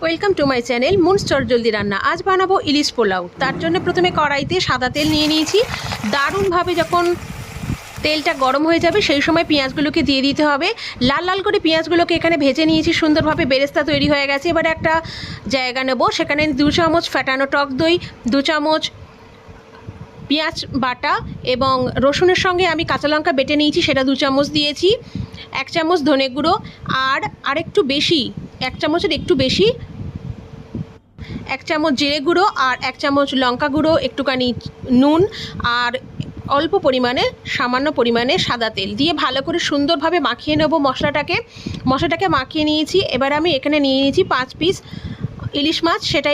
Welcome to my channel moons চটজলদি রান্না। আজ বানাবো ইলিশ পোলাও। তার জন্য প্রথমে কড়াইতে সাদা তেল নিয়ে নিয়েছি। দারুণভাবে যখন তেলটা গরম হয়ে যাবে সেই সময় পেঁয়াজগুলোকে দিয়ে দিতে হবে। লাল লাল করে পেঁয়াজগুলোকে এখানে ভেজে নিয়েছি, সুন্দরভাবে বেরেস্তা তৈরি হয়ে গেছে। এবারে একটা জায়গা নেব, সেখানে 2 চামচ ফেটানো টক দই, 2 চামচ পেঁয়াজ বাটা এবং রসুনের সঙ্গে আমি কাঁচা লঙ্কা বেটে নিয়েছি, সেটা 2 চামচ দিয়েছি। 1 চামচ ধনে গুঁড়ো আর একটু বেশি, 1 চামচের একটু বেশি 1 চামচ জিরে গুঁড়ো আর 1 চামচ লঙ্কা গুঁড়ো, একটুখানি নুন আর অল্প পরিমাণে সামান্য পরিমাণে সাদা তেল দিয়ে ভালো করে সুন্দরভাবে মাখিয়ে নেব মশলাটাকে মাখিয়ে নিয়েছি। এবার আমি এখানে নিয়ে নিয়েছি 5 পিস ইলিশ মাছ, সেটা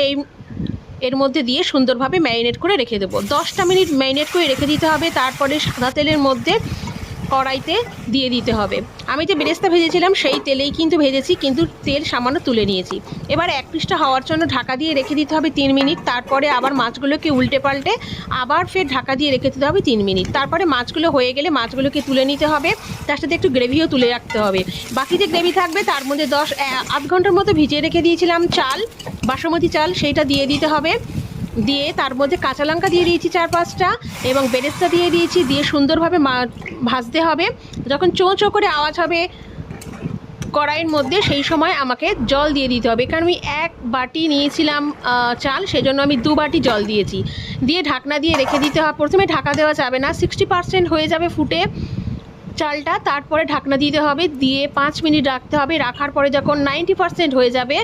এর মধ্যে দিয়ে সুন্দরভাবে ম্যারিনেট করে রেখে দেবো। 10টা মিনিট ম্যারিনেট করে রেখে দিতে হবে। তারপরে সাদা তেলের মধ্যে কড়াইতে দিয়ে দিতে হবে। আমি যে বেরেস্তা ভেজেছিলাম সেই তেলেই কিন্তু ভেজেছি, কিন্তু তেল সামান্য তুলে নিয়েছি। এবার এক পিসটা হওয়ার জন্য ঢাকা দিয়ে রেখে দিতে হবে 3 মিনিট। তারপরে আবার মাছগুলোকে উল্টে পাল্টে আবার ফের ঢাকা দিয়ে রেখে দিতে হবে 3 মিনিট। তারপরে মাছগুলো হয়ে গেলে মাছগুলোকে তুলে নিতে হবে, তার সাথে একটু গ্রেভিও তুলে রাখতে হবে। বাকি যে গ্রেভি থাকবে তার মধ্যে আধ ঘন্টার মতো ভিজিয়ে রেখে দিয়েছিলাম চাল, বাসমতি চাল, সেইটা দিয়ে দিতে হবে। দিয়ে তার মধ্যে কাঁচা লঙ্কা দিয়ে দিয়েছি 4-5টা এবং বেরেস্তা দিয়ে দিয়েছি, দিয়ে সুন্দরভাবে ভাজতে হবে। যখন চোঁ চোঁ করে আওয়াজ হবে কড়াইয়ের মধ্যে সেই সময় আমাকে জল দিয়ে দিতে হবে। কারণ আমি 1 বাটি নিয়েছিলাম চাল, সেজন্য আমি 2 বাটি জল দিয়েছি। দিয়ে ঢাকনা দিয়ে রেখে দিতে হবে। প্রথমে ঢাকা দেওয়া যাবে না, 60% হয়ে যাবে ফুটে চালটা, তারপরে ঢাকনা দিতে হবে, দিয়ে 5 মিনিট রাখতে হবে। রাখার পরে যখন 90% হয়ে যাবে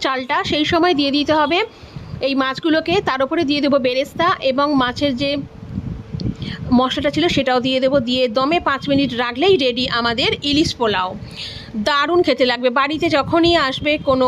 চালটা, সেই সময় দিয়ে দিতে হবে এই মাছগুলোকে। তার উপরে দিয়ে দেবো বেরেস্তা এবং মাছের যে মশলাটা ছিল সেটাও দিয়ে দেবো। দিয়ে দমে 5 মিনিট রাখলেই রেডি আমাদের ইলিশ পোলাও। দারুণ খেতে লাগবে। বাড়িতে যখনই আসবে কোনো